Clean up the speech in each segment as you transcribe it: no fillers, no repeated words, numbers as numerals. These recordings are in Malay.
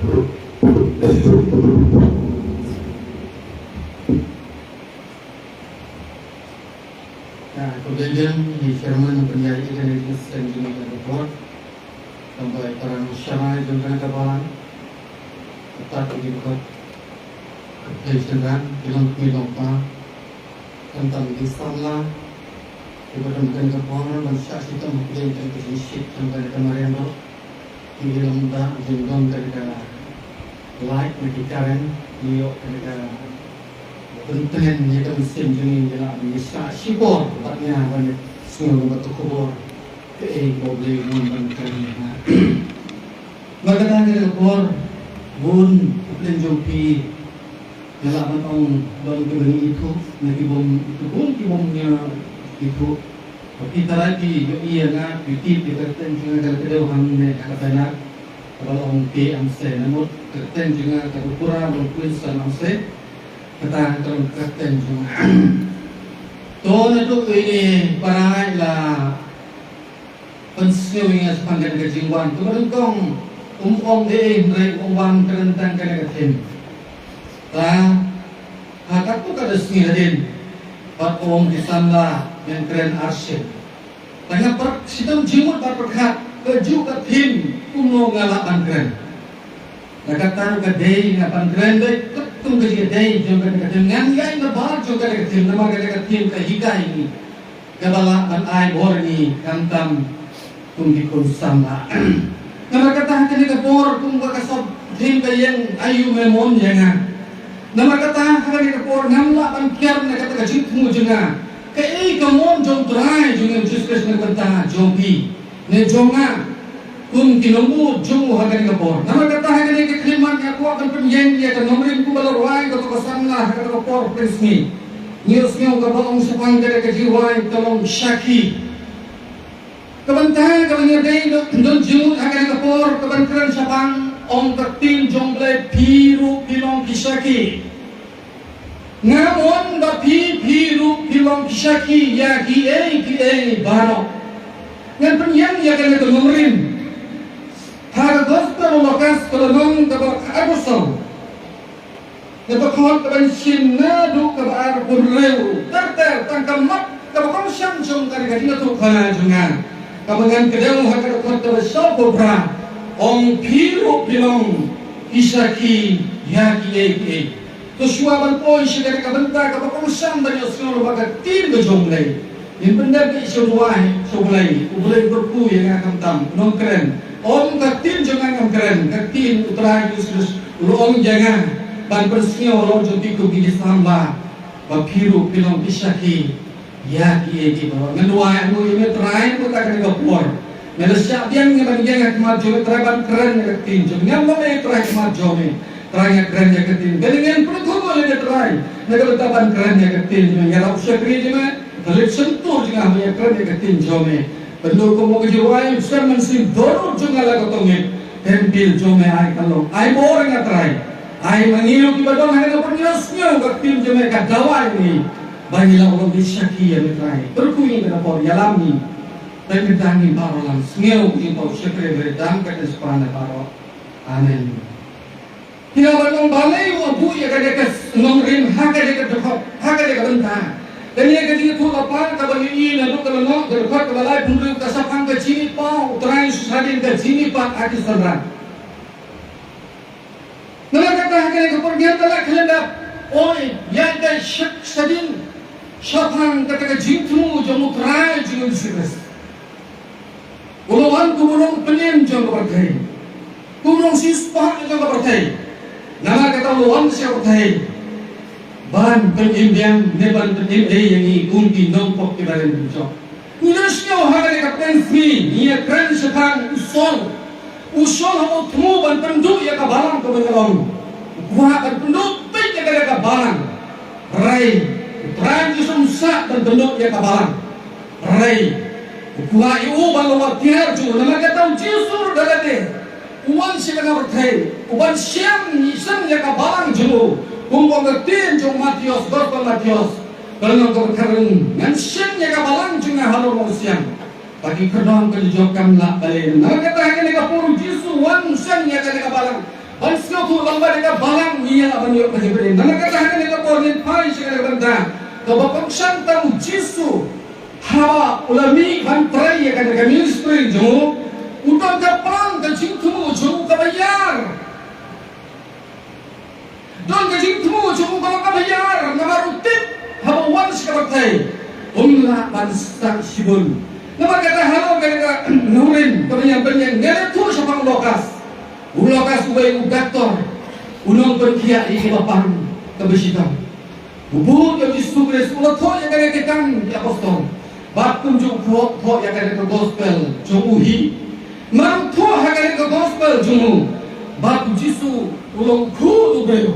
Nah, kemudian di firman penjari dari dan juga report sampai para musyawarah juga kawan tetap dibuat kebijakan bilang apa tentang Islam diberikan kepada bangsa kita mungkin dari prinsip sampai kemarin itu di dalam dah jenggon dari like medikaran New York dari Penting jika mesin jenis jenak bisa sibor tempatnya banyak semua batu kubur boleh membangkan bagaimana kita kubur bun dan jumpi dalam tahun dalam kebeni itu nanti bom itu pun bomnya itu kita lagi iya nak pitip kita tentang kalau kedewahan katanya kalau orang P amse namun kerten juga terkurang berkuin sana amse kata kalau kerten juga tuh itu ini para lah pensiunnya sepanjang kejingwan tu kan kong deh mereka uang kerentang kena kerten lah hakak tu kada sendiri pat om di sana yang keren arsip tanya per sidang jimut berperkat keju ke tim kuno ngalakan keren nak tahu ke day ngapan keren deh ketung ke day juga ke tim ngangai nabar juga ke tim nama ke tim ke hikai ini kebala an ai bor ni kantam tung di kunsama nama kata ke ke bor tung ke sob tim ke yang ayu memon yang nama kata ke ke bor ngamla pan kiar nak kata ke jitu juga ke kamon jom try juga justres nak kata jompi ne jonga kun kinumbu jungu hagan kapor nama kata hagan ke kliman aku akan penyen dia ke nomrin ku balor wai ko sanlah ke kapor presmi news mi ko balong sepang ke jiwai tolong syaki kebantai kabanya dei don jungu hagan kapor kebantaran sapang om ketin jomble piru pilong kisaki ngamon ba piru pilong kisaki ya ki baro ngan penyen ya ke nomrin Hargostar lokas kolong kabar agusau, kabar kau kabar sinadu kabar burleu, terter tangkap mat kabar kau samsung kari kari tu kala jungan, kabar ngan kedeng hakar kau kabar sopra, ong piru pilong isaki yaki. Tu suaban poi sikar kabenta kabar kau sambil seluruh bagai tim berjumlah. Yang benar ke seruai sebelah, ubulai berku yang akan tam, non keren. Om katin jangan keren, katin utara Yesus, long jangan, ban persio long jodi ko gigi samba, bapiru pilong pisaki, ya ki bawa. Ngeluai anu ini terakhir kita akan ngapur. Ngelasya biang ngeban jangan kemaju, teraban keren katin, jangan mana terakhir kemaju ni, terakhir keren ya katin. Dengan perlu boleh dia terakhir, negara taban keren ya katin, ngerap sekri jangan. Kalau sentuh juga hanya keren ya ketin jome. Perlu kamu kejuai besar mensin dorong juga lah kotongnya. Tempil jome ay kalau ay boring atrai. Ay mengilu kibadong hanya pernyatasnya ketin jome kadawai ni. Bagilah orang disyaki yang atrai. Terkuing kenapa yalami. Dan ketangi parolan sengeu impau sekre beredam kata sepana paro. Amin. Tidak bertong balai wabu ya kadang nomrin hakadang kedekop hakadang bentang. Dan ia ketika tu apa kabar ini lalu kalau nak berkat kebalai bulu kasapang ke sini pau terakhir susadin ke sini pak hadis terang. Nama kata hakikat kepergian telah kelendap. Oi, yang dah syak sadin sapang kata ke jitu jamu terakhir jangan stres. Uluan kubulung penim jangan berkai. Kubulung sispak jangan berkai. Nama kata uluan siapa berkai. Ban penimbiang neban penimbiang yang ini kunti nombok kebaran bencok. Indonesia hari kapten free, ia keren sekarang usol hamu temu ban penduk ya kabalang kebengalong. Kuah ban penduk baik ya kabalang. Rai, justru sak dan penduk ya kabalang. Rai, kuah iu ban lawat tiar ju, nama kata justru dalade. Uan si kena bertai, uan siang nisam ya kabalang ju. Kumpul ketin jong Matius, berpal Matius. Kalau kau berkarung, ngansiangnya kabalang juga halau siang. Bagi kedong kejokan lah balik. Nah kata hanya kapuru jisu, wan siangnya kena kabalang. Bansil tu lambat dengan barang ia banyak macam-macam. Nama kata hanya dengan porin pai sekali benda. Kebakang santam Jisu hawa ulami bantrai yang ada ministry jemu. Utang kapang kecing temu jemu kabayar. Dan kecing temu jemu kabayar. Nama rutip hawa wan sekali. Umlah bansa sibul. Nama kata hawa kata nurin kebanyakan nilai tu siapa lokas. Ulokas ubay ugator. Unong berkiat di bapang kebersihan. Bubut yang disugres ulo to yang kaya ketang di apostol. Batum jung to yang kaya ke gospel jung uhi. Maru to yang kaya ke gospel jung batu Jisu ulong ku ubayo.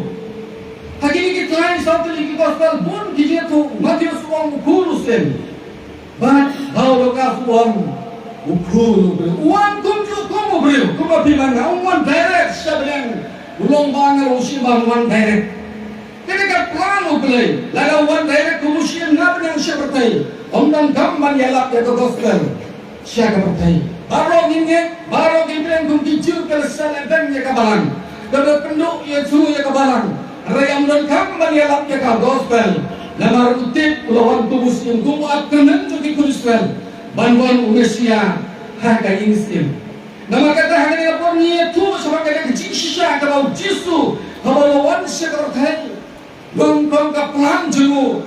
Hakini kita lain satu lagi gospel pun kita tu Matius uang ku sen. Bat bau lokas uang ukul uang tunjuk kamu beliau kamu bilang uang direct sebenarnya ulong bangal usiman uang direct ketika plan beliau lalu uang direct kemudian nabi yang seperti dan gambar yalap ya gospel siapa bertai baru ini bilang kumkicil kelesaan dan ya kabalan kalau penduk ya suhu ya kabalan rayam dan gambar yalap ya gospel lamar utip lawan tubus yang kuat kenen jadi gospel bantuan Unesia harga instim. Nama kata harga apa ni tu sama kata kecil sisa kalau Jisu kalau lawan sekertai bangkang kaplan jemu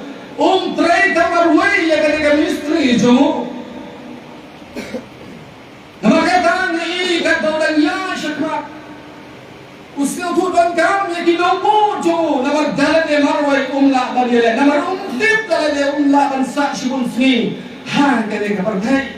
tray kamar way ya kata misteri jemu. Nama kata ni kata orang ya syakmat usia tu bangkang ya kilopo jemu nama jalan dia marway lah bagi nama tip kalau dia bansa sibun sini. Kata kapartai.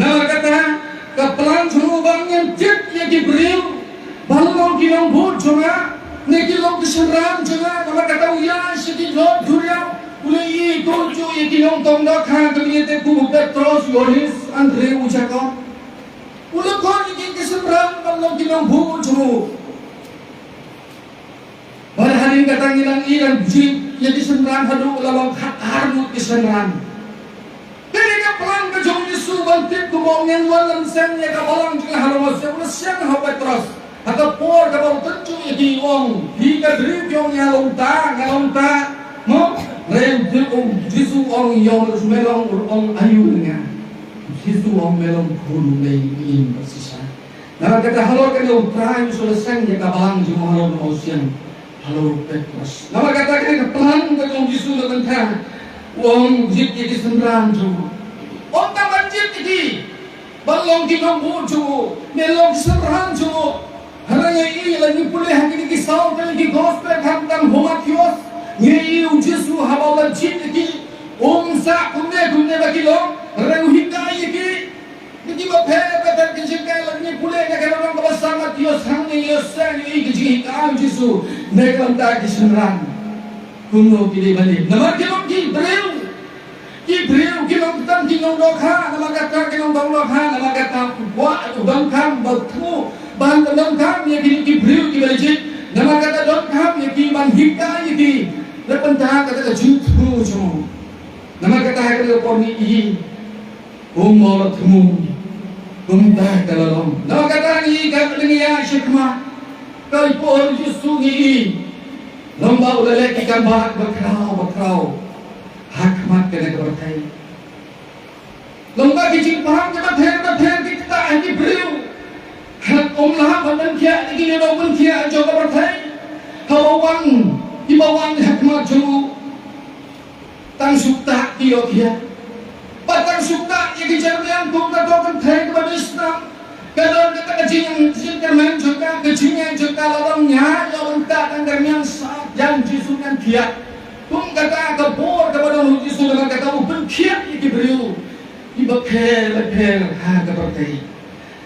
Nama kata kepelan semua yang cip yang diberiu, balong kilong bud juga, nekilong keseram juga. Nama kata uya sedikit duriau, ulai tuju yang kilong tongdak hang kemudian ku Petrus, Yohanes, Andre ucapkan, ulai kau yang keseram balong kilong bud juga. Pada hari kata ilang jip yang keseram hadu ulawang harmut keseram. Ketika pelan ke jom Yesus bantip kumongin walan sen ya kabalang juga halamas ya ulah sen ha Petrus atau por kabau tentu ya di ong hingga drip yang ngalonta mo rem Yesus ong yang terus melong ong ayunya Yesus ong melong guru nei bersisa. Nah kata halo kan yang terakhir sudah sen ya kabalang juga halo mausian halo Petrus. Nah kata ketika pelan ke jom Yesus dengan uang jip jadi sembilan juga. Orang tak jip jadi balong di nombor juga, melong sembilan juga. Haranya ini lagi pulih hari ini kisah lagi gospel hantam homatios. Ini ujisu habalan jip jadi sak kumne bagi lo. Haranya hikai lagi. Jadi bapa kecilkan lagi pulih nak orang bersama tios hanya yosan ini hikai ujisu. Mereka tak kesembilan. Kuno pilih balik. Nama kilong Ibril kilong tan kilong dokha. Nama kata kilong dokha. Nama kata buat dongkam bertemu bahan dongkam yang kini Ibril kibalik. Nama kata dongkam yang kini ban hika yang kini. Lepas dah kata jutru cuma. Nama kata hari poni ini. Umur temu. Dah dalam. Nama kata ni kata ni ya syekma. Kau pun justru ni. Lomba ulah ikan barat berkerau. Hakmat kena keberkai. Lomba kicing paham keberkai kita hanya beriu. Hak lah badan kia lagi ni badan kia jo keberkai. Hawawan ibawan hakmat jo. Tang sukta dia. Batang sukta yang dijalan tu kata keberkai kepada Islam. Kalau kita kecing kerman juga kecingnya juga lorongnya yang tak tanggal yang sah yang jisukan dia. Tum kata kapor kepada Yesus dengan kata open kiat iki beriu. Iba pel ha keberkai.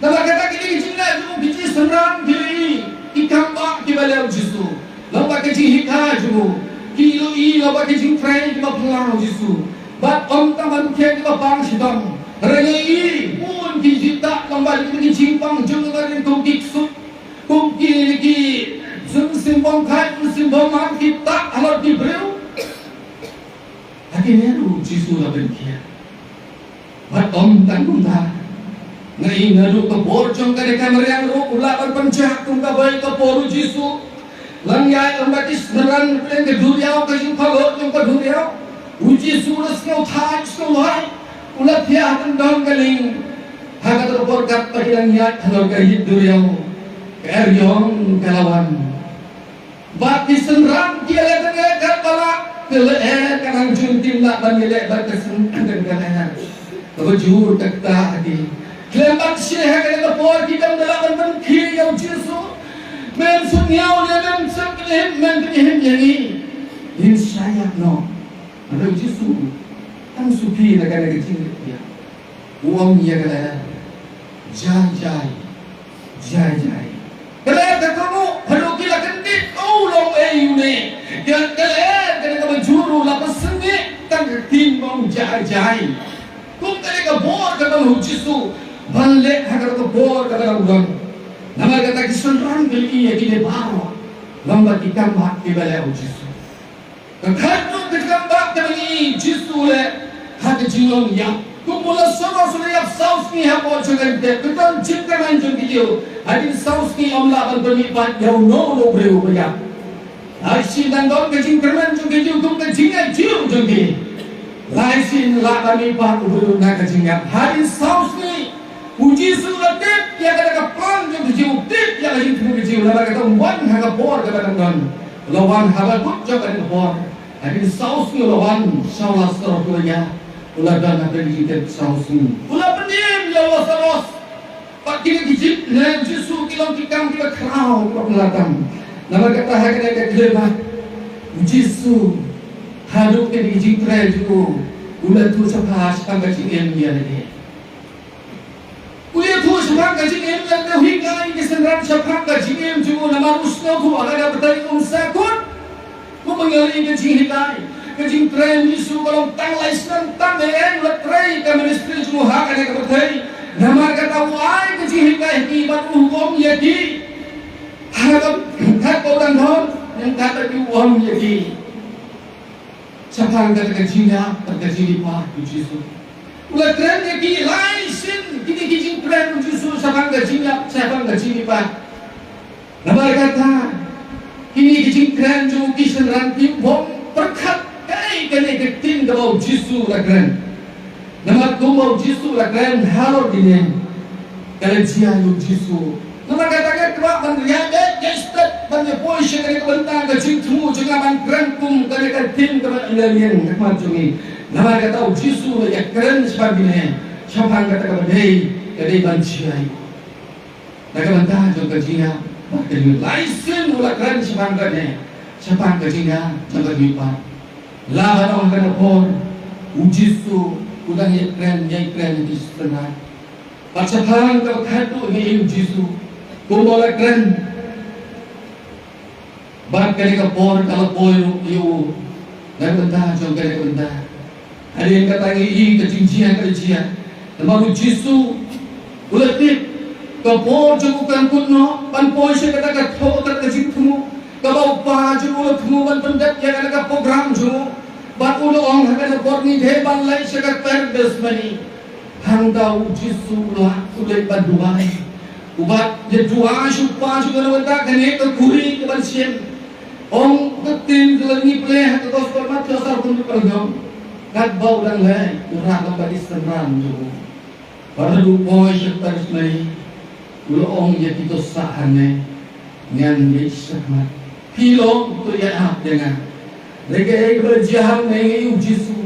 Nama kata kini kecingnya juga biji senang diri ikan bak di balik Yesus. Lalu kecing hika juga kilo lalu kecing fry di bawah Yesus. Bat om taman kiat di bawah sidang. Rengi pun dijita kembali ke simpang jangan kongkik sup kongkik lagi simpang kai simpang mak kita halal diberiu akhirnya Yesus dah berkia bat om tanggung dah ngai nadu ke bor jong ka de kamariang ro ula berpencah tung ka bai ka poru Jisu lang yai ambatis neran pen ke duriau ka jing phago jong ka duriau uji suras no thai so hai ula thia tan dong ka ling haga to bor kat pahilang yai thalor ka hit duriau ker yong kalawan bati senram kia le tenge kat bala kele kanang jun tim la ban le ba ka sen kan kan ba jur tak ta di Kelebat syekh kena por kita dalam ban khiri yang Yesu men sunyau le men sakle men kehem yani in saya no ada Yesu tang supi na kana kecil dia uang ya kala jai kala kamu haru kila kendit long ayune yang kala kena bajuru la pasenge tang timbang jai kum kena bor kata Yesu Banle hagar to bor kada udan nama kata kisan beli ya kini bawa lamba ditambah ke bala Yesu kadang ditambah ke beli Yesu le hak jilong ya kumula sono ya saus ni ha bor jangan de kadang cinta main jong video hadin saus ni omla ban beli pat ya no breu ya aisi dan don ke jing kerman jong video kum ke jinga jiu jong di laisin la kami pat breu na ke jinga hadin saus ni Uji surat tip yang kata kapal yang tujuh tip yang lagi tujuh lawan kata wan haga bor kata dengan lawan haga put jaga dengan bor. Hari saus ni lawan saus terus ulah dan apa yang kita saus ni. Ulah pendim lawan saus. Pak kita dijip dan justru kita kita kerau pelatan. Nama kata haga kata kelima. Uji su haduk ke dijip terakhir juga ulah tu sepas tangga cingin dia lagi. Ulia tu sebab gaji em yang dah hingga ini senram sebab gaji em juga nama usno tu ada bertanya sakut, tu mengali gaji hingga gaji tren isu kalau tang license tang em let tren ke ministry juga hak ada bertanya nama kata wai gaji hingga ini baru uang jadi harap orang don yang kata di uang jadi sebab kata gajinya tergaji di pah Yesus. Ulah tren lagi license kini kijing tren Yesus sabang gajinya sabang gaji pak. Nama kata kini kijing tren ju kisan ranting bom perkat kai kene ketin kau Yesus la tren. Nama kau Yesus la tren halor dine kalau dia Yesus. Nama kata kan kau bandrian gestat bandnya poise kene bentang gaji temu jangan ban tren kum kene ketin kau ilalian kemana jungi. Nama kata Yesus ya keren sebagainya. Siapa kata kedai kedai banciai. Nak bantah juga jina. Kedai license ulah keren sebagainya. Siapa kedainya juga dipa. Lah orang kena por. Yesus udah ya keren di setengah. Baca hang kau kadu ni Yesus. Kau boleh keren. Bak kedai kapor kalau poyo yo. Nak bantah juga kedai bantah. Ada yang kata ini kejincian nama Yesus ulah tip kapor cukup kuno pan poise kata katho terkejut kamu kabau pa ulah kamu ban pendat yang ada program ju ban ulah orang ada porni deh ban lai sekat perbes mani hangau Yesus ulah ban duai ubat je dua supa juga nawata kene ke kuri ke ban siem ong ketin kelengi pleh ke kos permat dasar pun pergam kat bau dan lain urak lembadi senang juga pada lupa setelah ini ulang yang kita sahane ngan disahmat pilong tu ya hak dengan mereka berjahan dengan Yesus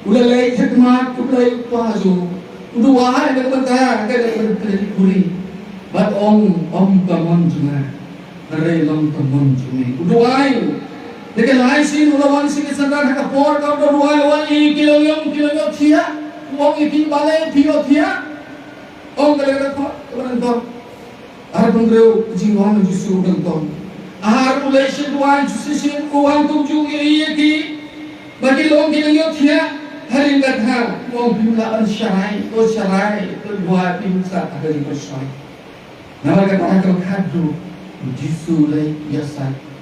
ulah lagi sekemat ulah pasu dua hari berbentar ada berkuri bat om kamon juga relong kamon juga dua hari Lekin laisin ulawan sini sendal hak por kau dua kilo thia uang ikin balai pio thia ong kala kau keberantor ar pengreu jiwan Yesus bentor ar ulai seduan susin uang tujuh iki bagi long kilo thia hari ngatha uang bilaan syarai dua pinsa dari persai nama kata kau kadu Yesus lai biasa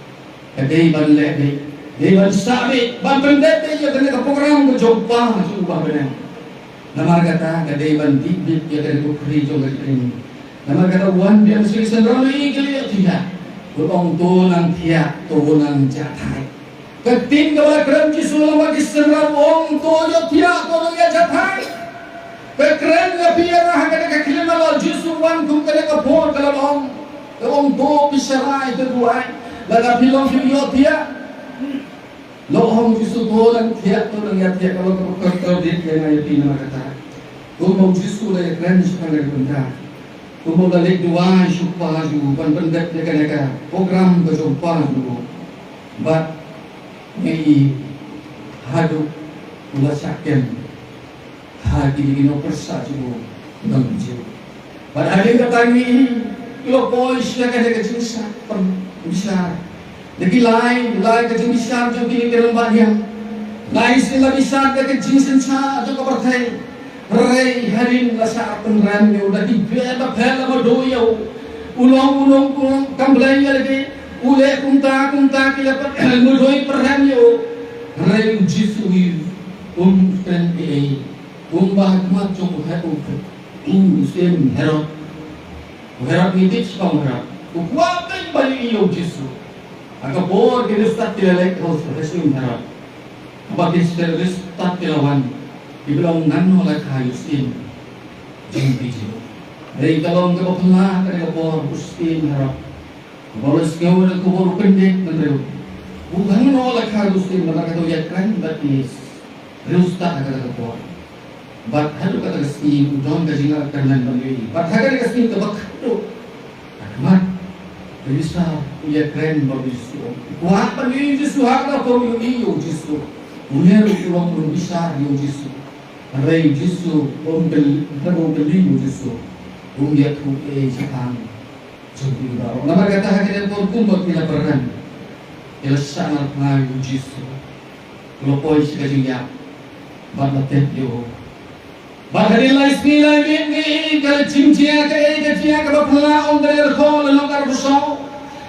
Kadai ban lebe, ban sabi, ban pendete ya kena program ke jompa cuba benar. Nama kata kadai banti bit ya kadai kukri jong kadai ini. Nama kata wan biang sih sendiri kali tidak. Berong tu nang tiak tu nang jatai. Ketim kepala keren Jisu lama kisendram ong tu yo tiak tu nang jatai. Kekeren ya biarlah kadai kekilin malah Jisu wan kum kadai kapor kalau ong tu bisarai itu dua. Laga bilang yo tiak. Lohong Jisu tu nang tiak kalau kau dia yang ayat ini kata. Kumau Jisu le keren sekali benda. Kumau le dua supaya pan pendet mereka program berjumpa dulu. But ini hadu mula sakit hati ini persa dulu dalam jiwa. Pada hari kata ini lo polis yang ada kecil besar. Lagi lain kecil besar juga ini kerumah yang lain sila besar kecil sensa juga berthai. Ray harin lasa penran yo udah dibela bela madoyo ulong kamblay lagi ule kunta kila madoy perhan yo ray Jisu pen bah mat jong ha sem herot ni chong herot wa ben bali yo Jisu aga bor ke stat tilek hos resim herot abis terus stat tilawan dibilang nano la kayusin jumpi jiwa. Dari kalong ke bawah ke bawah ustin harap. Bolos kau ke bawah pendek menteru. Bukan nano la kayusin mereka tu ya keren batis. Rusta kata ke bawah. Bat hadu kata kesini udon kajinga kanan beli. Bat hadu kesini ke bakado. Akmat bisa ya keren batis. Wah beli Jisu hakna kau iyo Jisu. Uner ulang belum bisa iyo Jisu. Ray Jisu beli Jisu dia tu Jepang jadi baru. Nama kata haknya berkumpul tidak berkan. Ialah sangat ngayu Jisu. Kalau polis kerja, bapak tepio. Bahari laisni lagi kalau cincin ke bapak on dari kau lelongkar busau.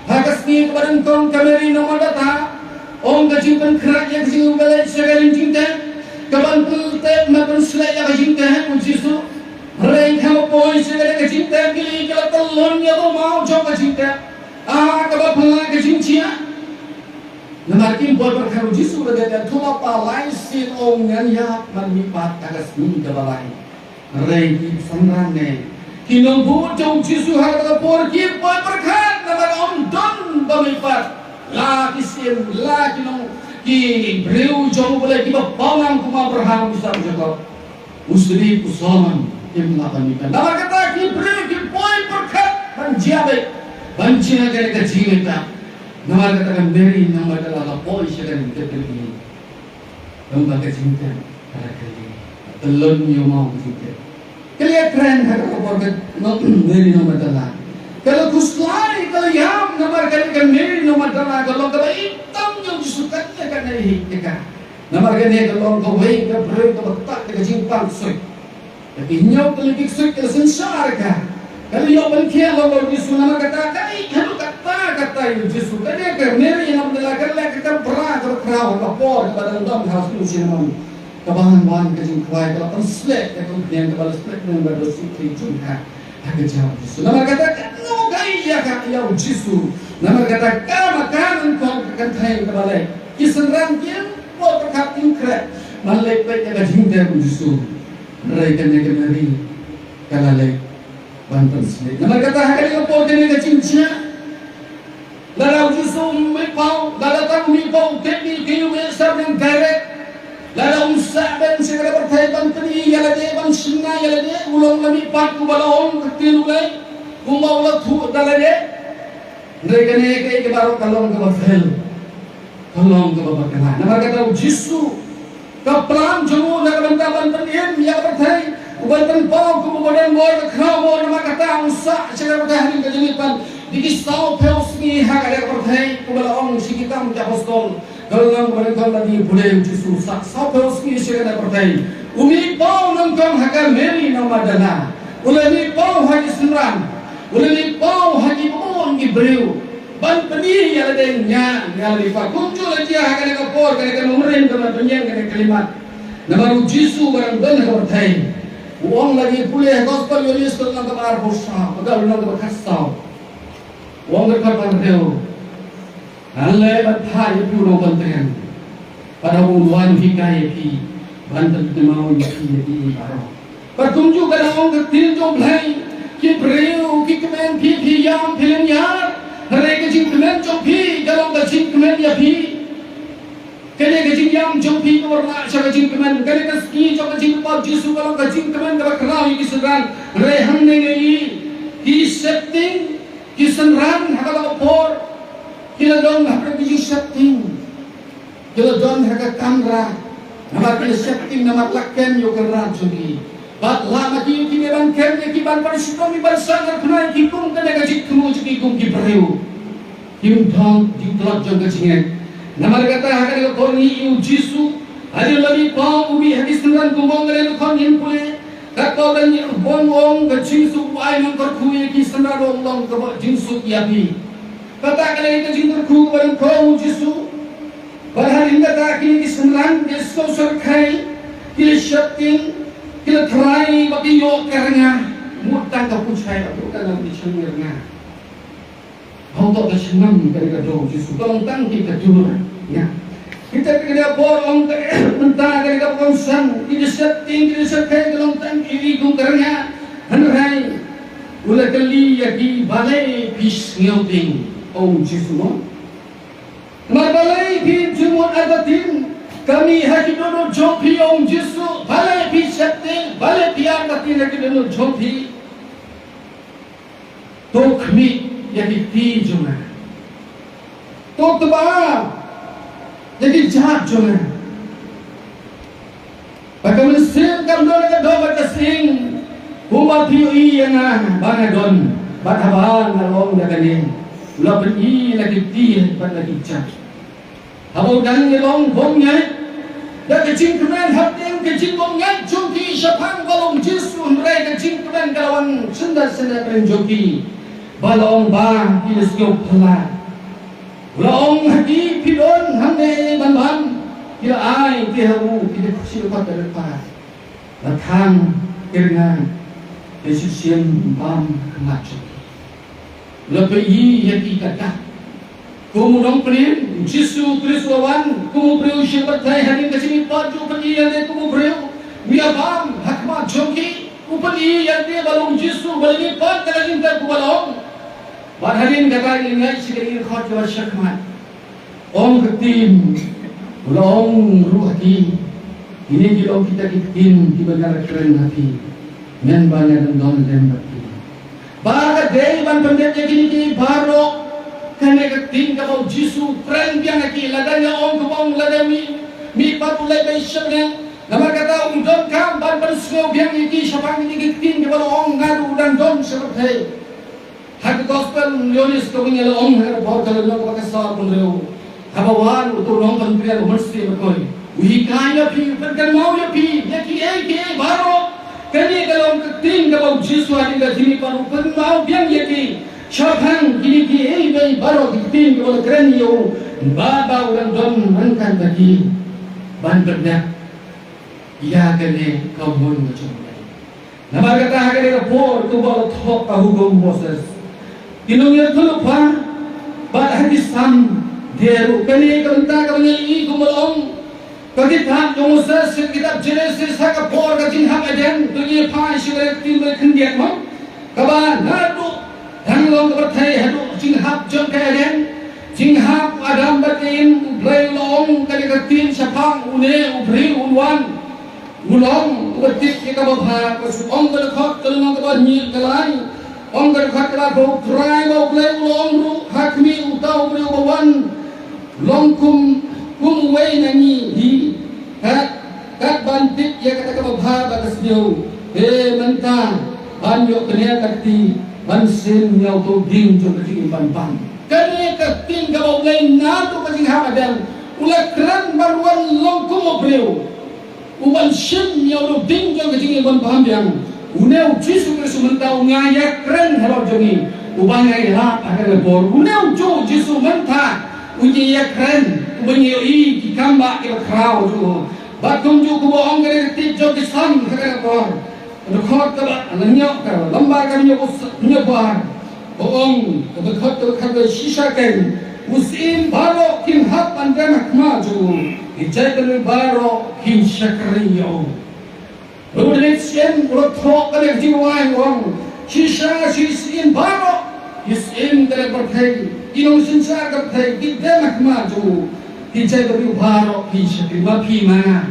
Hakasni kepada kau kameri nomor data. On kecimpan kerak yang kecil balai segalin cinta. Kapan pulte makan selai yang cinta Jisu, ray kamu poin segala cinta kili kalau telon ya tu mau coba cinta, kapan pulang ke cinta, nama kim buat berkaru Jisu berada tulah palai sin ongan ya manipat agas ni kebalai, ray sangran ne, kinong buat jauh Jisu harga por kim buat berkat nama ondon bamipat, lagi sin lagi nong ki breu jauh boleh kita bangun kuma Abraham bisa juga usri kusaman imlakan ikan. Nama kata ki breu ki poin berkat banjiabe banci negara kecil kita. Nama kata kan beri nama adalah poin sekarang kita beri. Lembaga cinta ada kali telon yo mau cinta. Kalian keren harga borget beri nama adalah. Kalau kuslai kalau yam nama kali kan beri nama adalah kalau hitam yang disukanya kan dari hikmah. Nama kali kalau kau baik kau beri kau tak kecimpang suy. Tapi nyau kelibik suy ke sensar kah. Kalau yang berkian kalau Jisu nama kata kali kalau kata yang Jisu kali kan beri nama adalah kalau kita berat berkerau lapor kepada orang harus usia nama. Kebahan kecimpang kalau selek kalau yang kepala selek dengan berdosi kecimpang. Agak jauh Jisu. Nama kata no gaya ya Jisu. Nama kata kanan kau akan tahu kembali. Kisah rangkaian kau terkapin kerap. Malai baik agak hingga Jisu. Mereka yang kemari kalalai banten sendiri. Nama kata hari ini kau kena cinta. Lalu Jisu mipau, lalu tak mipau kini kini besar yang direct. Lalu usahkan segera bertaipan kini ya lagi bang singa ya lagi ulang lagi pat kubalong kecil lagi kumbau lah tu dalanya mereka ni ke baru kalong ke bafel kalong ke babakala. Nama kata Jisu kaplan jemu nak bentaban pendiam ya bertai ubantan pau kemudian bor kau bor nama kata usah segera bertahan ke jenipan dikisau peusni hak ada bertai kubalong sikitam japostol. Kalau kemudian kau tadi boleh Jisu sau peusni segera bertai umi pau nongkong hakar meri nama dana ulami pau haji senran ulami pau haji pun ibreu ban pedih ya ladengnya ya lipat muncul aja hakar kapor kana memerin teman penyang kana kalimat Namaru Jisu barang ben bertai. Uang lagi pulih gospel Yolis kalau nak kebar bosa, padahal nak berkasau. Uang berkabar deu. Alai bertai puro banten. Pada uluan hikai pi, banten mau pi baro. Pertunjuk pada orang ketil jo blai, ki breu ki kemen pi yam pilen yar. Hari kecing kemen jo pi, dalam kecing kemen ya pi. Kali kecing yang jompi warna siapa kecing kemen, kali keski siapa kecing pop Jisu kalau kecing kemen kalau kerau ini seran, rehan ini, ki setting, ki senran, hakal opor, kila dong hakal kecing setting, kila dong hakal kamera, nama kila setting nama lakken yo keran jogi, bat lama ki ki ban kem ki ban parisito mi ban sangar kunai ki kum kali kecing kemu jogi kum ki pereu, kim dong di telak jong kecingnya. Nama kata hakari ko ni u Jisu hari labi pau ubi hadis dengan kumong ngalen kon hin pule kakau dan ni bong ke Jisu ai nang kor khu ki sandar long ke Jisu yapi kata kale ke jing khu barang ko Jisu barhar inda ta ki sandran Yesus surkai ki shakting ki trai bagi yo karanga mutang ka puchai aku kan di sengirna. Untuk kesenang dari kedua Yesus, tolong tangki kedua, ya. Kita kena borong mentah dari keponsan, kita setting, kita setting, tolong tangki itu kerana henrai, ulah kali yaki balai pis ngeuting, Yesus mo. Marbalai pis jumut adatin, kami haki dono jopi Yesus, balai pis setting, balai piar kati haki dono jopi, tokmi. Jadi tijuna, tok tebal, jadi jahat juna. Bagaimana sing kamdon ke do berkesing, umat piui yang bangadon, bataban nalong nagani, ulah beri lagi ti pada lagi jahat. Habau dan ngelong bomnya, dah kecing kemen hati kecing bomnya, joki siapang golong Yesus mereka kecing kemen kawan sendal penjoki. Balong bang kita siap pelan, balong hati pidon hamne ban kita ai kita kita kecil pada depan, datang kerana Yesus siam bam kemacet, lebih yang kita dah, kumudong perin Yesus Kristuswan, kumubrew siam bertai hari kesini baju peni yang dia kumubrew, biar bam hakmat joki, upeni yang dia balong Yesus balik pat kalau cinta kubalong. Barharin kata ingat sekali khot jawab syakmat. Ketim, ulong ruh hati. Ini kalau kita ketim di negara keren hati. Men banyak dan don lembati. Barat day ban pendeknya kini baru kene ketim kalau Jisu keren biang lagi. Ladanya kebong ladami mi patulai beishamnya. Nama kata don kam ban persengau biang lagi. Siapa ini ketim kalau ngadu dan don seperti. Hak gospel Yolis kau punya long hak bawa kalau long pakai sar pun reu. Habawan untuk long pentrian mesti berkoi. Uhi kaya pi perkan mau ya pi. Ya ki baru. Kini kalau keting kalau Yesus ada di sini baru perkan mau biang ya ki. Siapang kini ki baru keting kalau keren yo. Baba orang don angkat lagi. Ban berdak. Ya kene kau mun macam ni. Nama kata hakari rapor tu baru top hukum Moses. Inungnya tu lupa, bahan disam deru. Kini kerana kami ini kumulong, ketika Moses kitab Genesis hak por kacing hak ajan, tujuh pai syukur timbul kendiat mo. Kaban hadu, hanglong berthai hadu jinghap jompe ajan, jinghap Adam batin ublay long kali katin syapang une ubri unwan, ulong bertik kita babha, ong berkhot kelong keban nyil kelai. Onggar khatla ko try mo play long ru hakmi utau bre bawan longkum kumway nangi di kat bantik ya kata ka babha batas dio menta banyo kenya kati bansin yaw to ding jo kati ban kanya kating ka bablay na to kati hamadan ulakran barwan longkum bre uban sim yaw to ding jo kati ban yang Uneu Yesus Kristus mentau ngayak keren harap jongi ubang ngai rap akan lebor uneu jo Yesus mentah uji ya keren ubangi i kikamba il krau jo Batung ju ku ong kare ti jo ki san kare kor khot ka nyok ka lamba ka nyok bar ong ka khot ka ka shisha ken usin baro kin hap andana kma ju ijai ka baro kin shakriyo Rudet sien urut thok ka ji wai ong shisha shisin baro isin kare berthai inong sinsar ka thai ki dana kma ju Kijai beri baro ki syakri mapi mana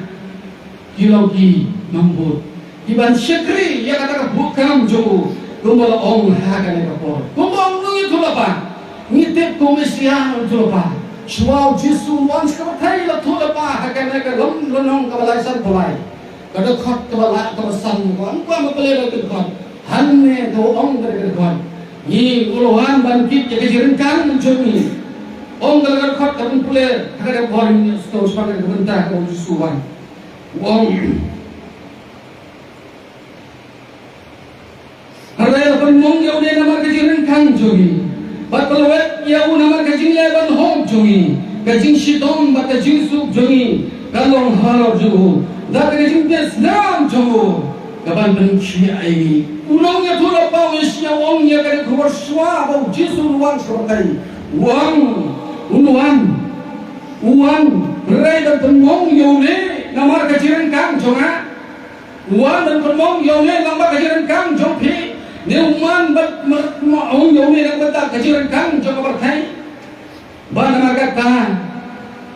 kilogi nombor iban syakri yang kata bukan jo kumbal ong hakan ekapor kumbal nungi tulapa ngitip komisian tulapa suau jisu wans kapatai la tulapa hakan ekapor lonong kabalaisan polai kada khot kabala kabasan ko angko mapalera tukon hanne do ong kada kon ni uluhan bangkit jadi jirengkan menjomi Ong galgal khot kapun pule kada boring sto sebagai bentar ko suwan. Ong Haraya pun mong yau ne nama kajiran kang jogi. Bat pelawet yau nama kajing leban hong jogi. Kajing shitong bat kajing sup jogi. Kalong harap jogo. Dat kajing des nam jogo. Kapan benci ai. Unong ya thula pau isnya ong ya kada khobor swa bau jisu luang sebagai. Uang berai dan pemong yone namar kajiran kang jonga uang dan pemong yone namar kajiran kang jongpi neuman bat ong yone namar kajiran kang jonga berthai ba namar kata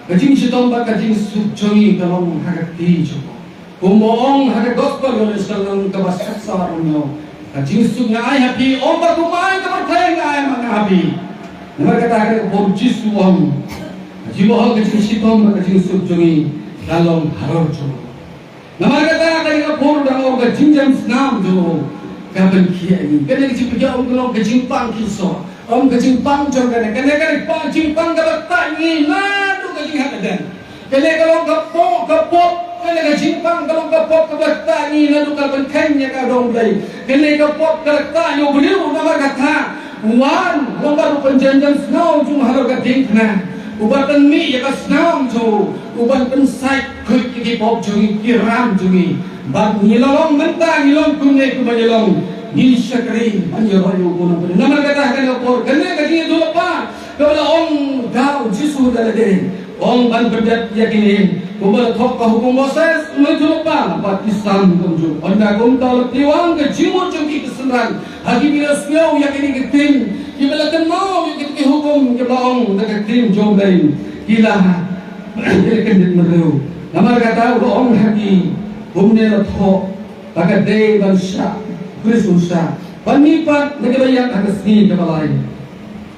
kajing sitong ba kajing subjongi kalong hagati jongo kumong hagat gospel yone salong kabasak sawarunyo kajing sub na ay happy om ba kumay ka berthai ay mga happy namar kata hagat borjis uang jiwa kecil sitom kecil subjongi dalam haror jo. Nama kata kaya kapur dalam kecil jam senam jo. Kapan kia ini? Kena kecil kerja dalam kecil pang kisah. Kecil pang jo kena pang kecil pang kabat tangi nadu kecil hadadan. Kena kalau kapok kena kecil pang kalau kapok kabat tangi nadu kapan kenya kadong lay. Kena kapok kabat tangi beliau nama kata wan lomba penjanjian senam cuma haror kecil kena. Ubatan mi ya kasnam jo uban pensai kut ki pop jungi kiram jungi bab ngilong mentang ngilong kunne ku banilong ni syakri manjaro guna pada nama kata kan opor kene kaji itu apa kepada ong gau jisu dalade ong ban berdat yakini kubal thok ka hukum moses menuju apa bat Islam kumju onda kum tal tiwang ke jimu jungi kesenang hagi birasmiau yakini ketin Kibala kenal yang kita hukum kebaong dekat tim job lain gila kendit meru nama kata orang hagi humne latho bagat day bansha Kristusha panipat nagabayan agasni kebalai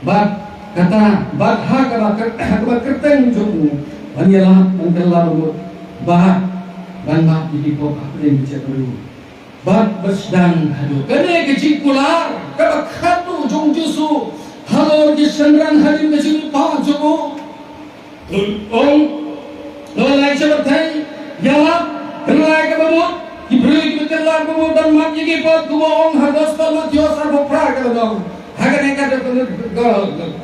bat kata bat hak kerteng jomu banyalah mentela rumut bah banma dipok apren bicara bat bersedang hadu kene kecil pular kabak hatu jong jisu halo di sendran hadim kecil pa jogo ong lolai sebatai yalap kenalai ke bamut diberi ketelar bamut dan mak yigi pot kuong hados palmat yosar bopra kadong hagan eka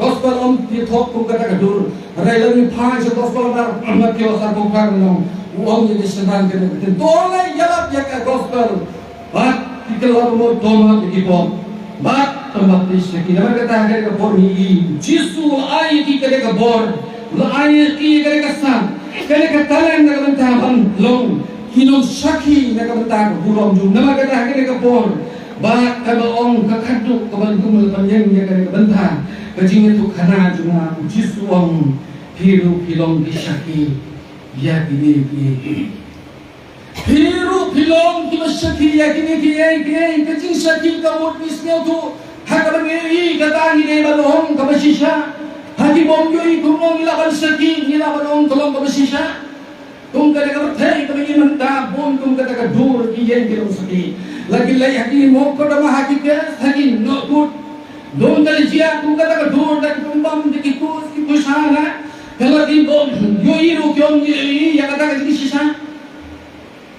gospel om di thok ku kata kadur railan pa se gospel bar mak yosar bopra kadong uang yigi sendran kene tolai yalap yak gospel Bat kita lalu toma begitu, bat tempat disini. Nama kata agak kebor ni, jisu ai kita agak kebor, ai kita agak kesan. Kalau kata lain agak bentahan long, hinong saki agak bentahan burung jum. Nama kata agak kebor, bat kabaong kakaduk kabantum panjang agak bentahan. Kajing itu karena cuma jisu ang piru pilong disaki, ya gini. Piru pilong kita syakir yakini kiyai kecing syakir kamu bisnya tu hakaban ini kata ini balong kabasisha hati bomjoi kumong ilaban syakir ilaban tolong kabasisha tum kada kaberthai kabini mentah bom tum kada kadur kiyai kilong syakir lagi lagi hati mau kada mahakika hati nokut dom kali jia tum kada kadur dan tumbam dikitus kitusana kalau di bom yoi ru kyong ini yang kata kecing sisa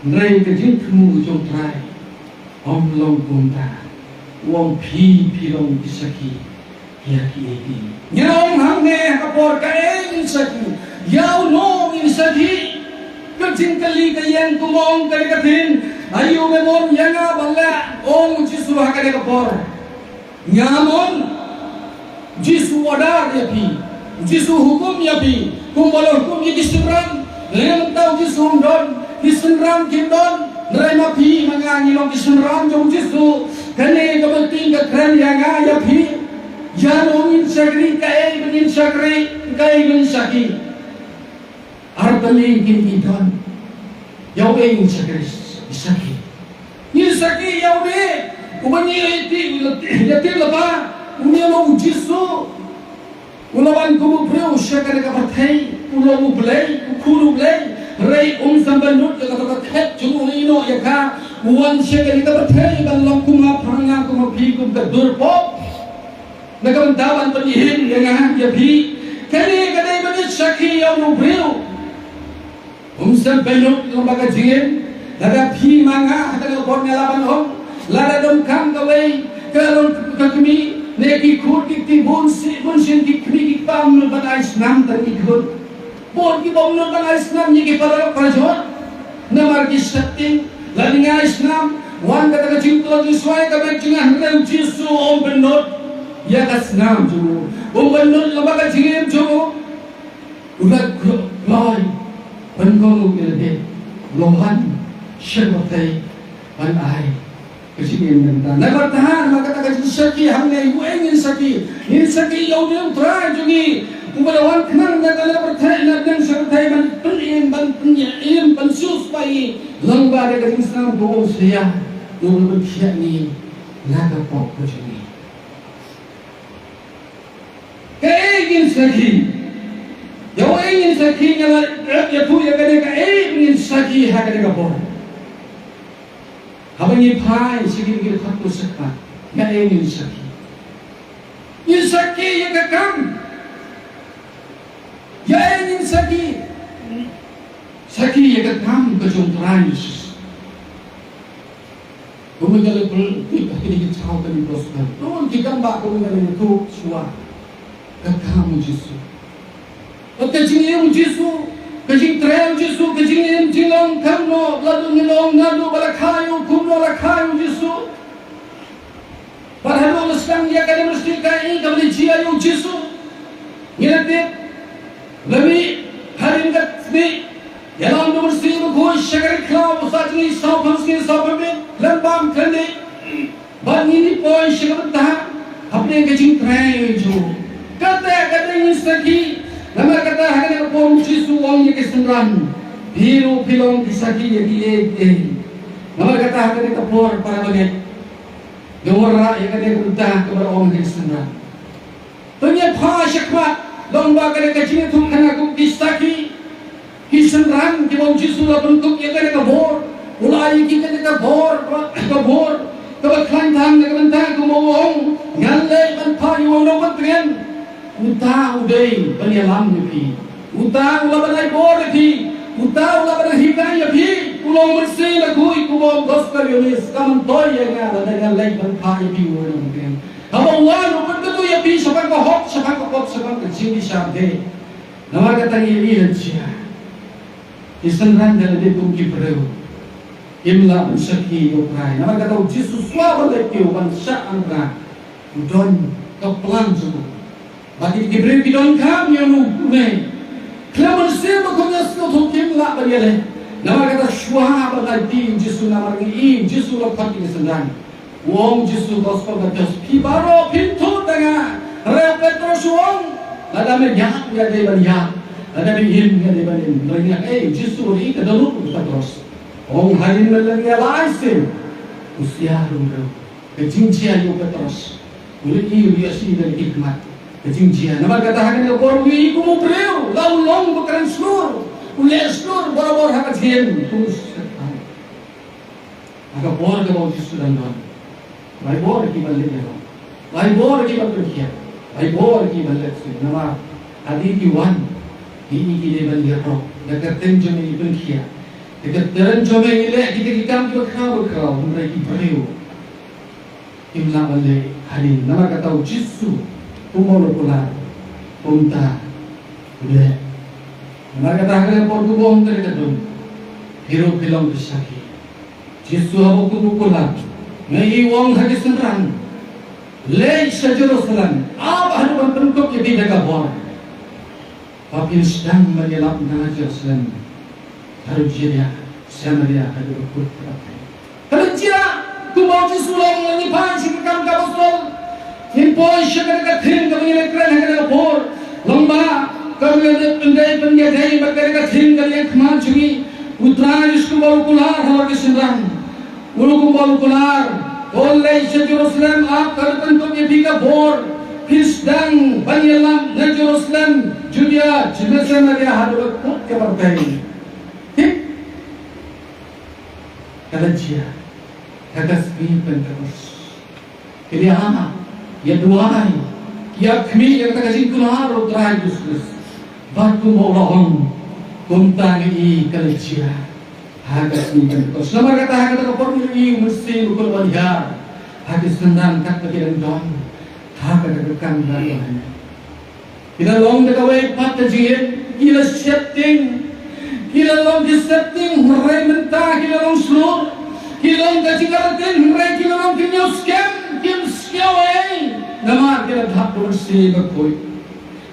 Nai kejing kamu jom try, om long punta, uang pi long disaki, ya kini. Nyong hang ne kapor kain disaki, yau no disaki, jingkali kayen kumong kalikatin ayu memon yanga balla ong Jisu hakane kapor nyamon Jisu order yapi Jisu hukum yapi kumbalo hukum yikisimran lem tau Jisu don kisimran kindon nerima pi mangani long kisimran jong Jisu kane kabeting kakran yanga yapi janong insakri kai benin sakri kai benin saki artali kindon yaw ing sakri Nisaki yaure ubani iti yatir lapa uniano Jisu ulawan kumu preu shakare ka pathai ulomu blai ukuru blai rei sambanut ka pathet jumu ino yakha uwan shakare ka pathai ballam kuma phanga kuma phi kum ka durpo nagaban dawan panihin yang yabi kani kadai bani shaki yaunu preu sambanut lembaga jingin lada phi manga hata ko laban hom lada dom kam kawai kalon kakmi neki khut ki bunsin ki khmi ki pam no ban islam tan ki khut bon ki bom no ban islam ni ki para prajot namar ki shakti laninga islam wan kata ka jingto ji swai ka ben jinga hre Jisu om benot ya kasnam ju om benot laba ka jingem ju ulat loy penggong ilde lohan Syarwatai ban ai kesini mentah. Nak bertahan maka kata saki hamne ibu ingin saki yau dia utara jungi kumalawan kenang nak kalau bertahan nak dan syarwatai ban penyim pensus pai lamba dia kata Islam doa saya yang berkiat ni nak apa jungi. Keingin saki yau ingin saki yang ya tu yang kata ingin saki hakada kapor. Habang ipay, sige katu sekat, ngayon yung saki. Yung saki yung kakam. Yain yung saki. Saki yung kakam kajungturan Yesus. Kumagalap pala, hindi kita kami prosper. Noon kikamba kumagalap ito, suwa. Kakam Yesus. At kajingin yung Yesus. Kajing trail Jisu, kajing jilong kamno, ladu nilong ngadu balakayu, kumno lakayu Jisu. Parhalo lasang dia kada mesti kai kamli jia yu Jisu. Ngilate lami harim kat smi yalam do mesti ko shagar khaw usajni saupamski saupame lambam khande bangini poi shagar ta apne kajing trail jo kata ni saki nama kata hakane ko Jisu wong ye kesenran biru pilong kisaki ye di nama kata hakane kapor para baget dewara ye kade kunta kepada wong ye kesenran tunya pha shakwa lomba kade kajine thum khana ko kisaki kesenran ki wong Jisu la bentuk ye kade kabor ulai ki kade kabor klan tham ne kanta ko wong ngalle ban pha yo no batren uta udai penyalam ni uta ula banai bor ni uta ula banai hikai ya pi ulong bersih la kui kubom gospel yunis kam toy ya nga dengan lai ban pai pi wala mungkin abang wan upun tu ya pi saban ko hop saban ke sini sampai nama kata ini lansia isenran dalam dia tungki pereu imla unsaki oprai nama kata Jisu swab lek yo ban sa anga udon kaplan tu bagi diberi bidon kam yang nunai, kalau manusia berkonya sekotong kim lah beriale. Nama kata syuah berkati Jisu nama ini Jisu lepas ini sendiri. Wong Jisu gospel berkas pibaro pintu tengah. Repetros wong ada menyak ada banyak, ada bihim ada banyak. Mereka Jisu ini kedaluk Petros. Wong hari ini lagi usia rumah kejincian Petros. Mulai dia sih dari hikmat. Kejingjian. Nama kata hakane bor wi kumu preu, lau long bakaran slur. Ule slur bor hakat hien terus. Aga bor ke bau Jisu dan don. Lai bor ki balle ke. Lai bor ki balle kia. Lai bor ki balle se. Nama adi ki wan. Ini ki le balle ro. Dekat tenjome ni balle kia. Dekat tenjome ile kita kam ki kau. Mulai ki preu. Imla balle hari. Nama kata Jisu. Umur pula, unta, udah. Mereka tak ada portu bom terkadang. Hero bilang bersaki. Jisu habu kubukulan. Ngai wong hagi senran. Lei sa Jerusalem. Apa haluan bentuk yang tidak kabur. Tapi sedang menyelam na Jerusalem. Harujia Samaria hadu berkut terapai. Harujia kumau Jisu long menyipan sikam kabusol. Impoi syakar kathing kami lekran hagi kabur. Lomba kami ada pendai penjadai berkara kathing kami yang keman cumi. Putra Yesus baru keluar hari kesembilan. Mulu baru keluar. Oleh Jerusalem akar tentunya tiga bor. Kristen banyalam na Jerusalem Judea Jerusalem dia hadir ke berbagai. Kalau dia hadas pimpin terus. Kini ama ya duai ya kami yang terkasih keluar utara Yesus. Batu maulah kumtangi kalau dia hagas pimpin terus. Nama kata hagas terpurni mesti ukul wajah. Hagas senang tak terkira don. Hagas terkam dalam. Kita long dekawai patah jien. Kita setting. Kita long setting. Merai mentah. Kita long slow. Kita long kasih karatin. Merai kita long kinyau scam. Kim skawai. Nama kita dhap bersih berkoi.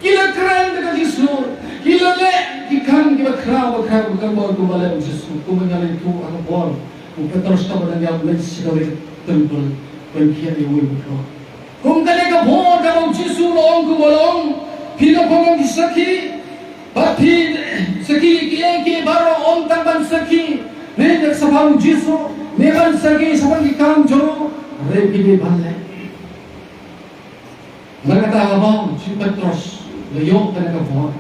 Kita keren dekasih slow. Kita le. Ikan kita kerau bukan bawa kembali Yesus. Kumenyalah itu akan bor. Kita terus tahu dan yang mensikawai tempel. Penkian yang berkau. Kung kalega bor dalam Yesus long kumolong. Pila pamang disaki. Bati saki kiai baru om tamban saki. Nenek sabang Yesus. Neban saki sabang ikam joro. Repili balai. Mereka abang cepat terus. Leyok kalega bor.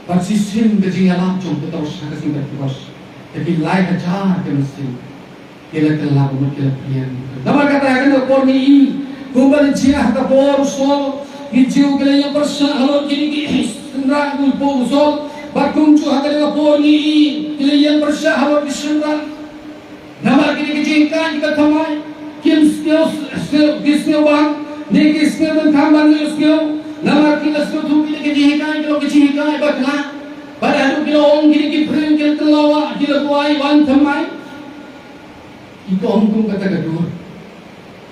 Persisin kejingalan jom terus kasih terus. Tapi lain aja kemesin. Kila kala umur pian. Nama kata akan korni kumbal jiah kapor sol hijau kala yang persa halor kini sendang kulpo sol bakung cu akan kapor ni kila yang persa halor disendang. Nama kini kejingkan jika tamai kim skill bang negi skill dan tamban skill. Nama kita skill tu kila kejingkan bakla. Pada hadu kila om kini kipring kila telawa kila kuai wan tamai. Itu om kum kata kedua.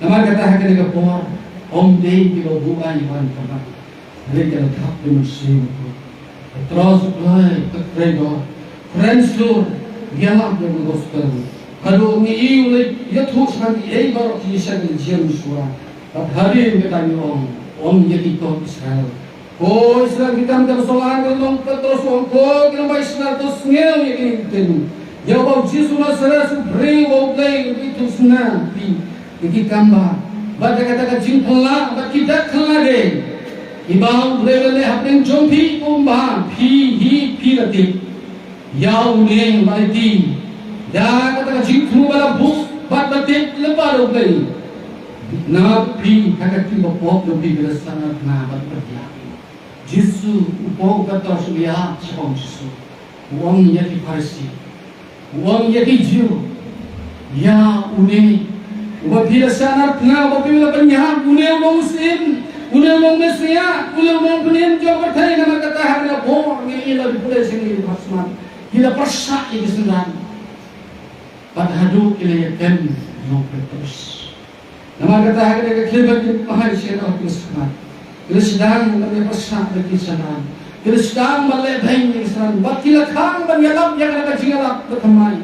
Nama kata haknya kapor. Om deh kilo bukan iwan kamar. Mereka letak di musim itu. Terus mulai terkredo. Friends lor, dia lah yang gospel. Kalau ni oleh ya tuh sebagai baru kisah jian suara. Hari ini kita ni om jadi kau Israel. Oh Israel kita macam soalan kalau terus om kau kita mau Israel terus ngel yang ini tenu. Ya bau Yesus Nazareth beri bau play itu senang di kamba. Baca kata jingkala, baca kita kelade. Ibang boleh hapeng jompi umba pi lati. Yau neng baliti. Dah kata jingklu bala bus bat batik lebar play. Na pi kata kita pop jompi bila sangat na bat berdia. Yesus upau kata sulia sepong Yesus. Uang yati Farisi. Uang yati Jew. Ya une. Wabila sanat na wabila penyahat une uang Muslim, une uang Mesya, une uang penin jawab bertanya nama kata harga bor ni ila dipulai sini di pasman. Ila persak ini senang. Pada hadu ila yakin yang terus. Nama kata harga kekelibat di mahal syaitan Islam. Ila sedang kami persak bagi senang. Ila sedang malai bain yang senang. Batila kang banyalap yang ada jingalap bertemai.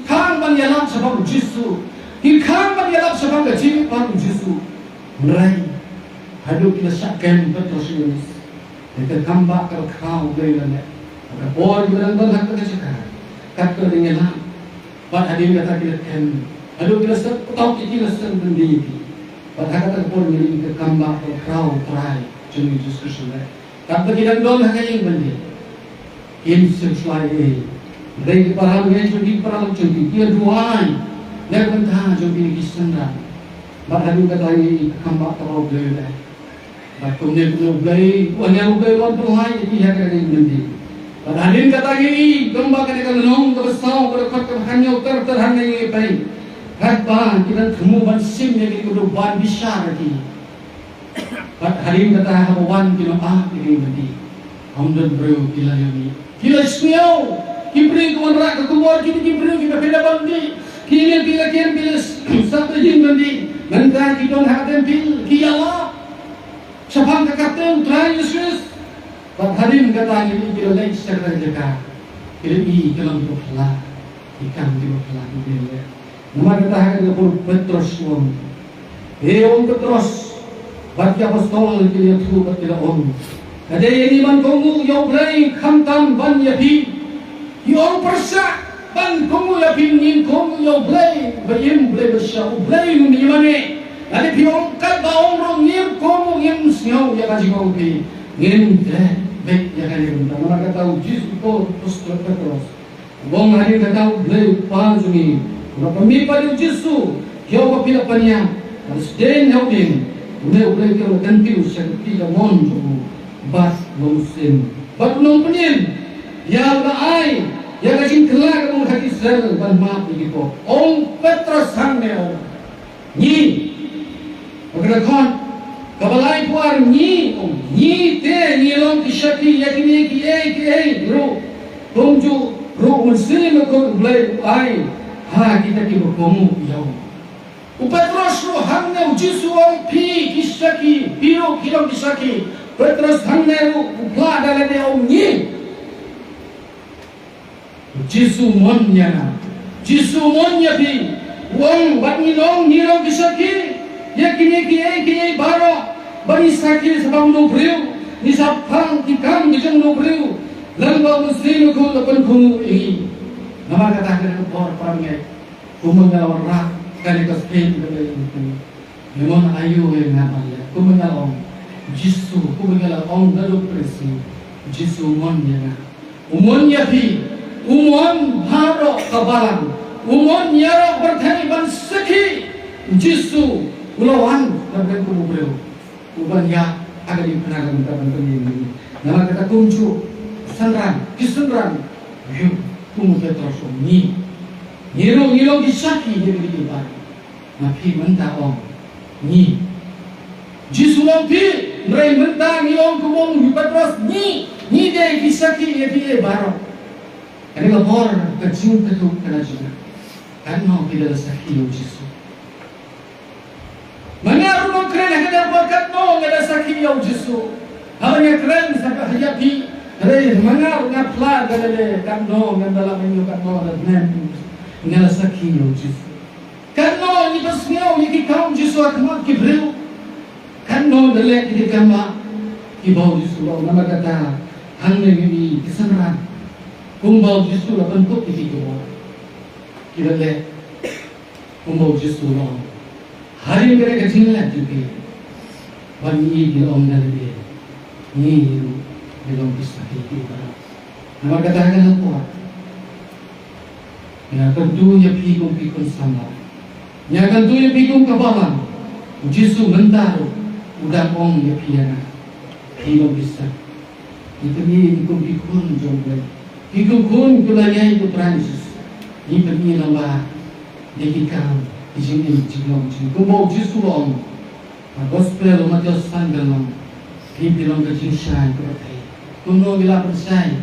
Kang banyalap sebab Yesus. Hikam banyalap sebab jingalap Yesus. Merai. Hadu kita sakkan betul Yesus. Kita kambak kalau kau gaya. Ada bor kita dan hak kita cakap. Kata dengan pada hari kita kita kan. Hadu kita tahu kita sendiri. Pada kata bor ini kita kambak kalau kau try. Jadi Yesus Kristus. Kata kita don hak yang benar. Ini sesuai. Mereka para mengenai jadi dia duai. Dia bentang jadi kisah. Bahagian kata ini kambak terlalu belah. Bahagian terlalu belah. Wanita belah wan duai jadi dia kata ini nanti. Bahagian kata ini kambak kata nong terbesar berkat hanya terhanya ini baik. Kata kita semua bansim yang kita ban besar lagi. Bahagian kata hawan kita ini nanti. Hamdan bro kila ini. Kila semua. Kipring kuman rak ke kumor kini kipring kita pila bandi. Kini pila satu jin bandi. Mentah kita haden pil kialah. Siapang kakaten try Yesus. Hadim kata ini kita lagi secara jeka. Kita i dalam berpelah. Ikan di berpelah ini. Nama kita hadir ke Petrus wong. Om Petrus. Bagi apostol kita tu kita om. Ada yang iman kamu yang berani khantam ban yapi. Yang persa ban kamu yapi ngin kamu yang berani bayim boleh bersah berani mengimani. Ada pion kat baong rong ngim kamu ngim siau ya kaji kamu pi ngim deh baik ya kaji kamu. Mana kata ujis itu terus terus. Bong hari kata boleh panjungi. Berapa mi pada ujis tu? Kau apa pania? Harus den haudin. Boleh kau ganti usia kita monjo. Bas musim, bat nong penin, ya berai, ya kacing kelak kamu hati sel ban maaf begitu. Om Petrus hangnya, ni, agar kon, kabalai puar ni, ni te ni long kisaki ya kini ki ro, tungju ro musim kau boleh ai, ha kita kibo kamu yau. Petrus ro hangnya ujisu om pi kisaki, piro kilong kisaki. Petrus hangneru upla dalam dia omni. Jisu monya pi. Wong bani long nirong kisaki. Ya kini baro. Bani sakil sabang no priu. Ni sapang tikam bijang no priu. Lambang muslim ko lapan kumu ini. Nama katakan por parangai. Kumengal rak kali kaspen kali ini. Memang ayu yang namanya. Kumengal om. Jisu, kumengala ong dalu presi. Jisu monya, umonya pi, umon haro kabalan, umon yaro bertani ban seki. Jisu ulawan dan kumubelu, uban ya agak dipenakan taban ini. Nama kata kuncu, kisenran, yuk kumu Petrus ni, ngirong disaki jadi dibar. Napi mentah ong ni. Jisu pi. Mereka mentang ilong kumong Petrus ni dia kisaki dia baru. Kerana kor kecil ketuk kena juga. Karena kita sakit Yesus. Mana rumah keren ada berkat no ada sakit Yesus. Hanya keren sampai hayapi. Keren mana ngapla galele kan no dalam ini kan no dan ngala sakit Yesus. Karena ni pasmiau ni kaum Yesus akan kibreu. Kan no dalek di kama ibau Yesus nama kata hang ini kesenangan kumbau Yesus bentuk di situ kita lihat kumbau Yesus hari mereka kecilnya juga bani di om dalek ni belum bisa itu nama kata kan apa ya tentunya pikun sama ya tentunya pikun kabalan Yesus mentaruh udah ong ya piana, hilo bisa. Itu ni pikun jombe. Pikun kulanya itu Prancis. Ini pergi lamba dekikam di sini ciklong. Kumau Yesus ong. Gospel Matius sandalam. Ini bilang kecil saya kepada. Kumau bila percaya.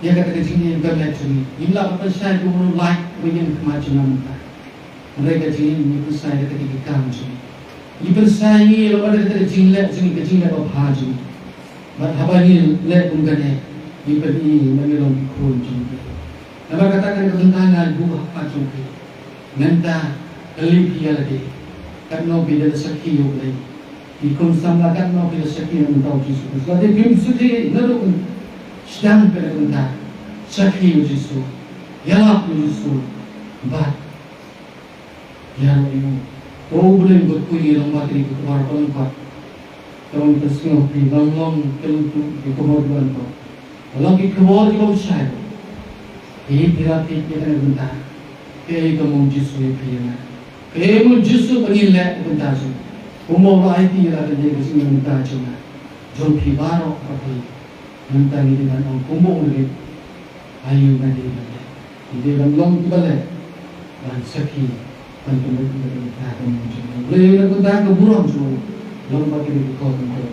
Dia kata kecil ni bukan lecuri. Bila percaya kumau like begini kemajuan mereka. Mereka kecil ni percaya kata dekikam curi. Ibersai lo ada kecil apa haju. Apa ni lek ungkane ibadi mengelong ikun juga. Nama katakan ketentangan buah apa juga. Nanta kelip dia lagi. Karena bila sakit yo lagi. Ikun sama karena bila sakit yang tahu Yesus. Jadi bim suci nalu sedang berkata sakit Yesus. Ya Yesus. Bat. Ya ibu. Oh boleh berkuih lomba kiri ke keluar pelengkap. Kalau kita semua pergi long kelutu ke keluar pelengkap. Kalau kita keluar di bawah saya, ini berarti kita bentar. Kita mau Yesus yang kita mau Yesus pengilat bentar saja. Kumau lagi ada dia kesini bentar saja. Jom pibaru pergi bentar ini dengan orang kumau lagi. Ayu nanti balik. Ini long balik dan sakit. Tentu kita akan mencoba. Boleh kita bertahan ke burung semua. Lalu bagi kita kau tentu.